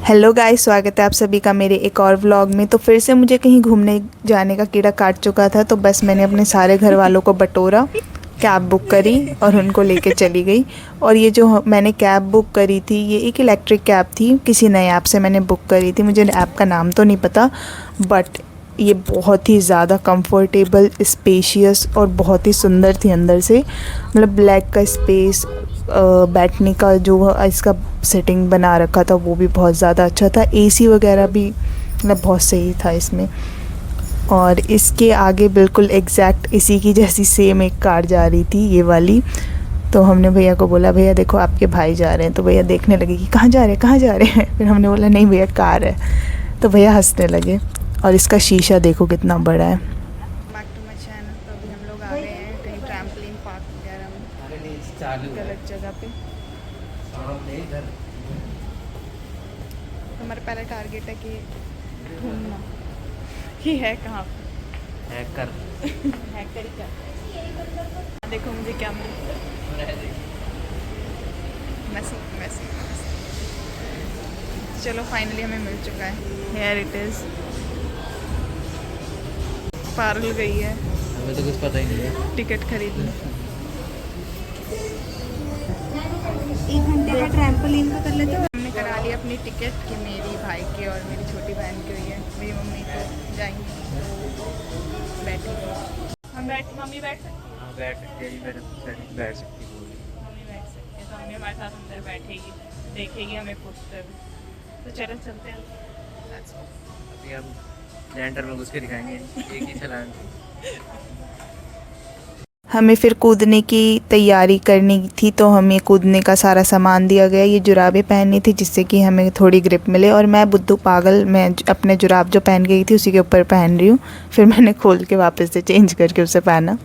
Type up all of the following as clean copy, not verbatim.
Hello guys, स्वागत है आप सभी का मेरे एक और व्लॉग में। तो फिर से मुझे कहीं घूमने जाने का कीड़ा काट चुका था, तो बस मैंने अपने सारे घर वालों को बटोरा, कैब बुक करी और उनको लेके चली गई। और ये जो मैंने कैब बुक करी थी, ये एक इलेक्ट्रिक कैब थी, किसी नए ऐप से मैंने बुक करी थी। मुझे ऐप का नाम तो नहीं पता, बट ये बहुत ही ज़्यादा कंफर्टेबल, स्पेशियस और बहुत ही सुंदर थी अंदर से। मतलब ब्लैक का स्पेस, बैठने का जो इसका सेटिंग बना रखा था वो भी बहुत ज़्यादा अच्छा था। एसी वगैरह भी मतलब बहुत सही था इसमें। और इसके आगे बिल्कुल एग्जैक्ट इसी की जैसी सेम एक कार जा रही थी, ये वाली। तो हमने भैया को बोला, भैया देखो आपके भाई जा रहे हैं। तो भैया देखने लगे कि कहाँ जा रहे हैं, कहाँ जा रहे हैं। फिर हमने बोला नहीं भैया कार है। तो भैया हंसने लगे। और इसका शीशा देखो कितना बड़ा है। Back to my channel. तो अभी हम लोग आ गए हैं कहीं ट्रैम्पलिन पार्क वगैरह में, गलत जगह पे। हमारा पहला टारगेट है कि ढूंढना कि है कहाँ पे। हैकर हैकर क्या देखो मुझे क्या मिला। मैसी मैसी। चलो फाइनली हमें मिल चुका है। Here it is. पारुल गई है, हमें तो कुछ पता ही नहीं है। टिकट खरीदने। 1 घंटे का ट्रैम्पोलिन का कर लेते हो। हमने करा ली अपनी टिकट कि मेरी भाई की और मेरी छोटी बहन की हुई है। मेरी मम्मी तो जाएंगी, बैठी हम मम्मी बैठ सकती हाँ बैठ सकते हैं, बैठ सकती है। मम्मी बैठ सकती है, तो मम्मी हमारे साथ अंदर बैठेगी, देखेगी हमें खुद कर। तो चलो चलते हैं। अभी हम लैंडर में घुस के दिखाएंगे एक ही छलांग। हमें फिर कूदने की तैयारी करनी थी, तो हमें कूदने का सारा सामान दिया गया। ये जुराबें पहननी थी जिससे कि हमें थोड़ी ग्रिप मिले। और मैं बुद्धू पागल, मैं अपने जुराब जो पहन गई थी उसी के ऊपर पहन रही हूँ। फिर मैंने खोल के वापस से चेंज करके उसे पहना।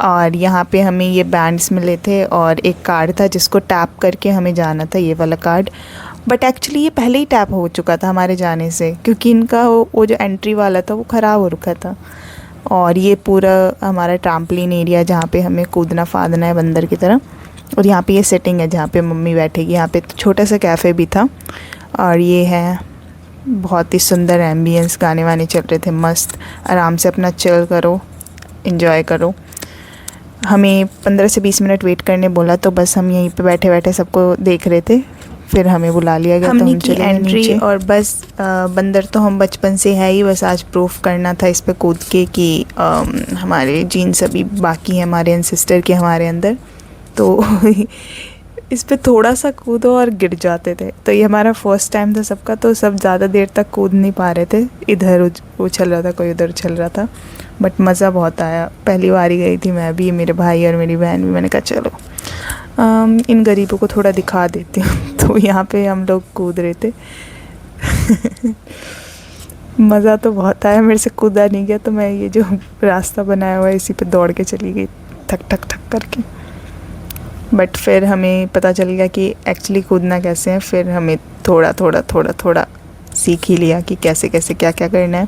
और यहाँ पे हमें ये बैंड्स मिले थे और एक कार्ड था जिसको टैप करके हमें जाना था, ये वाला कार्ड। बट एक्चुअली ये पहले ही टैप हो चुका था हमारे जाने से, क्योंकि इनका वो जो एंट्री वाला था वो ख़राब हो रखा था। और ये पूरा हमारा ट्रैम्पलिन एरिया जहाँ पे हमें कूदना फादना है बंदर की तरह। और यहाँ पे ये सेटिंग है जहाँ पे मम्मी बैठेगी। यहाँ पे छोटा सा कैफ़े भी था। और ये है बहुत ही सुंदर एम्बियंस, गाने वाने चल रहे थे मस्त। आराम से अपना चिल करो, एंजॉय करो। हमें 15 से 20 मिनट वेट करने बोला, तो बस हम यहीं पे बैठे बैठे सबको देख रहे थे। फिर हमें बुला लिया गया, तो हम चले एंट्री। और बस बंदर तो हम बचपन से है ही, बस आज प्रूफ करना था इस पे कूद के कि हमारे जीन्स अभी बाकी हैं हमारे एंसेस्टर के हमारे अंदर। तो इस पे थोड़ा सा कूदो और गिर जाते थे। तो ये हमारा फर्स्ट टाइम था सबका, तो सब ज़्यादा देर तक कूद नहीं पा रहे थे। इधर उछल रहा था, कोई उधर उछल रहा था। बट मज़ा बहुत आया। पहली बार ही गई थी मैं भी, मेरे भाई और मेरी बहन भी। मैंने कहा चलो इन गरीबों को थोड़ा दिखा देती हूँ। तो यहाँ पे हम लोग कूद रहे थे। मज़ा तो बहुत आया। मेरे से कूदा नहीं गया, तो मैं ये जो रास्ता बनाया हुआ है इसी पे दौड़ के चली गई, ठक ठक ठक करके। बट फिर हमें पता चल गया कि एक्चुअली कूदना कैसे है। फिर हमें थोड़ा थोड़ा थोड़ा थोड़ा सीख ही लिया कि कैसे कैसे क्या क्या करना है।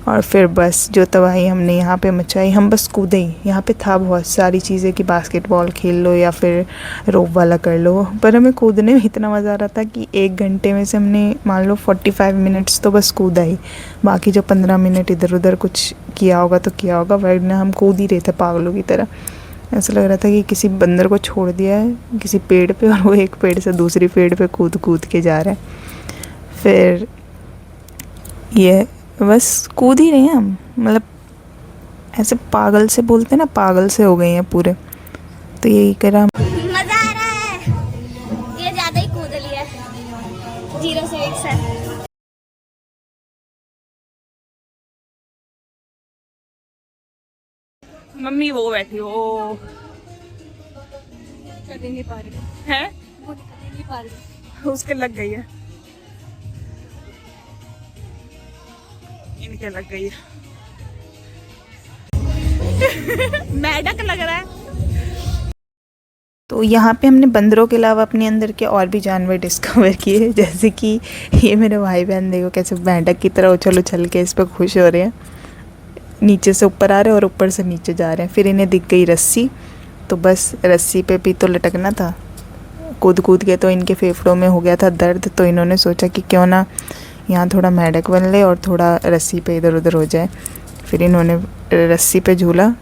और फिर बस जो तबाही हमने यहाँ पे मचाई, हम बस कूदे ही। यहाँ पे था बहुत सारी चीज़ें कि बास्केटबॉल खेल लो या फिर रोप वाला कर लो, पर हमें कूदने में इतना मज़ा आ रहा था कि 1 घंटे में से हमने मान लो 45 मिनट्स तो बस कूदा ही। बाकी जो 15 मिनट इधर उधर कुछ किया होगा तो किया होगा, वरना हम कूद ही रहे थे पागलों की तरह। ऐसा लग रहा था कि किसी बंदर को छोड़ दिया है किसी पेड़ पे, और वो एक पेड़ से दूसरी पेड़ पे कूद कूद के जा रहा है। फिर ये बस कूद ही रहे हैं हम, मतलब ऐसे पागल से बोलते हैं ना, पागल से हो गए हैं पूरे। तो यही करा। मजा आ रहा है, ये ज्यादा ही कूद लिया 0 से 1 से। मम्मी वो बैठी हो, कर नहीं पा रही है, वो निकल नहीं पा रही। उसके लग गई है, इनके लग गई है। मैडक लग रहा है। तो यहाँ पे हमने बंदरों के अलावा अपने अंदर के और भी जानवर डिस्कवर किए, जैसे कि ये मेरे भाई बहन देखो कैसे मेंढक की तरह उछल उछल के इस पर खुश हो रहे हैं। नीचे से ऊपर आ रहे हैं और ऊपर से नीचे जा रहे हैं। फिर इन्हें दिख गई रस्सी, तो बस रस्सी पे भी तो लटकना था। कूद कूद के तो इनके फेफड़ों में हो गया था दर्द, तो इन्होंने सोचा कि क्यों ना यहाँ थोड़ा मेढक बन ले और थोड़ा रस्सी पे इधर उधर हो जाए। फिर इन्होंने रस्सी पे झूला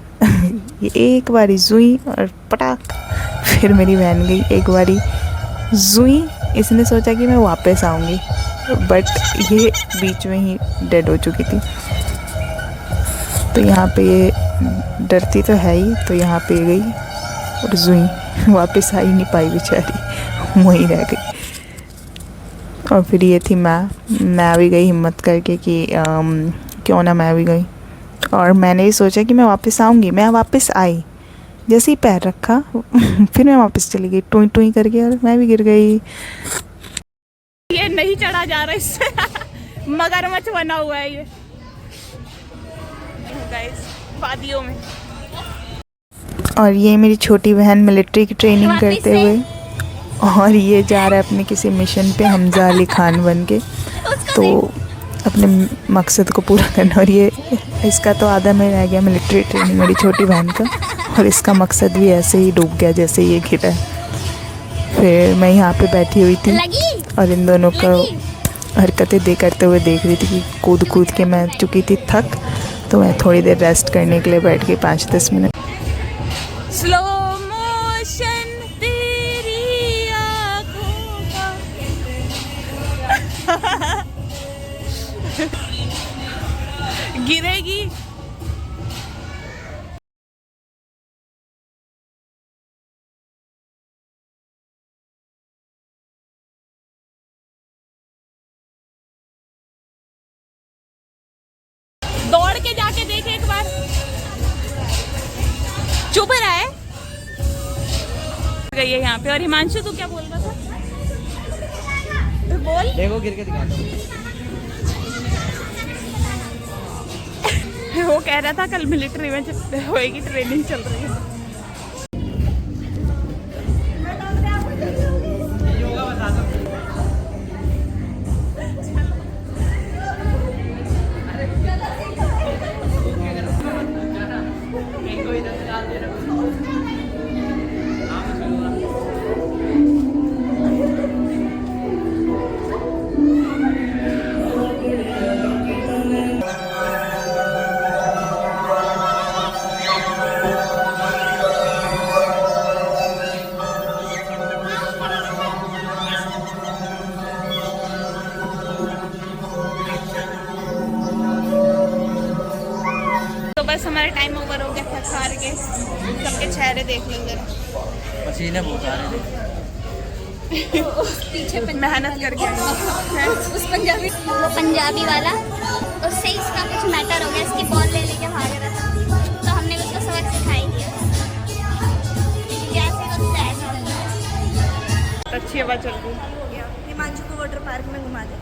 ये एक बारी जुई और पटाख, फिर मेरी बहन गई एक बारी जुई। इसने सोचा कि मैं वापस आऊँगी, बट ये बीच में ही डेड हो चुकी थी। तो यहाँ पे ये डरती तो है ही, तो यहाँ पे गई और जुई वापस आ ही नहीं पाई बेचारी, वहीं रह गई। और फिर ये थी मैं भी गई हिम्मत करके कि क्यों ना मैं भी गई, और मैंने ही सोचा कि मैं वापस आऊँगी। मैं वापस आई, जैसे ही पैर रखा फिर मैं वापस चली गई टूई टूई करके, और मैं भी गिर गई। ये नहीं चढ़ा जा रहा इससे मगरमच्छ बना हुआ है ये गाइस वादियों में। और ये मेरी छोटी बहन मिलिट्री की ट्रेनिंग वापस करते से? हुए, और ये जा रहा है अपने किसी मिशन पे हमजा अली खान बन के, तो अपने मकसद को पूरा करना। और ये इसका तो आधा में रह गया मिलिट्री ट्रेनिंग मेरी छोटी बहन का, और इसका मकसद भी ऐसे ही डूब गया जैसे ये गिरा है। फिर मैं यहाँ पे बैठी हुई थी लगी और इन दोनों का हरकतें करते हुए देख रही थी कि कूद कूद के मैं चुकी थी थक, तो मैं थोड़ी देर रेस्ट करने के लिए बैठ गई 5-10 मिनट। स्लो मोशन तेरी आँखों का गिरेगी। दौड़ के जाके देख एक बार। चुप रहा है गई है यहाँ पे। और हिमांशु तू क्या बोल रहा था? बोल। देखो गिर के दिखाता हूँ। वो कह रहा था कल मिलिट्री में होएगी, ट्रेनिंग चल रही है। बस हमारा टाइम ओवर हो गया था हार के। सबके चेहरे देख लो जरा, पसीने बहुत आ रहे थे। पीछे मेहनत करके उस पंजाबी वो पंजाबी वाला, उससे इसका कुछ मैटर हो गया, इसकी बॉल ले लेके भाग रहा था, तो हमने उसको सबक सिखाई दिया। जैसे उससे ऐसा होता है। अच्छी हवा चल रही। हिमांशु को वाटर पार्क में घुमा दे।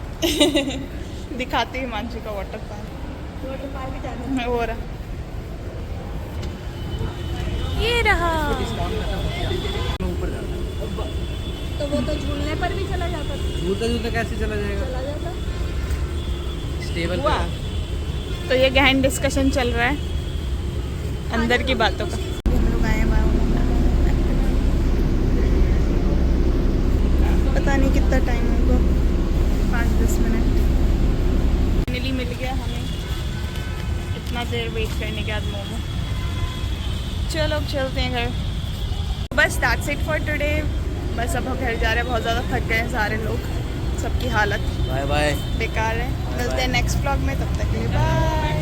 दिखाते हैं हिमांशु का वाटर पार्क। वाटर पार्क जाना हो रहा ये रहा। ऊपर जाता तो वो तो झूलने पर भी चला जाता था। झूलता झूलता कैसे चला जाएगा? चला जाता स्टेबल हुआ तो ये गहन डिस्कशन चल रहा है अंदर की बातों का। हम लोग आए पता नहीं कितना टाइम होगा, 5-10 मिनट। फाइनली मिल गया हमें इतना देर वेट करने के बाद मोमो। चलो अब चलते हैं घर। बस दैट्स इट फॉर टुडे। बस अब हम घर जा रहे हैं, बहुत ज़्यादा थक गए हैं सारे लोग, सबकी हालत बाय बाय। बेकार है। मिलते हैं नेक्स्ट व्लॉग में, तब तक के लिए बाय।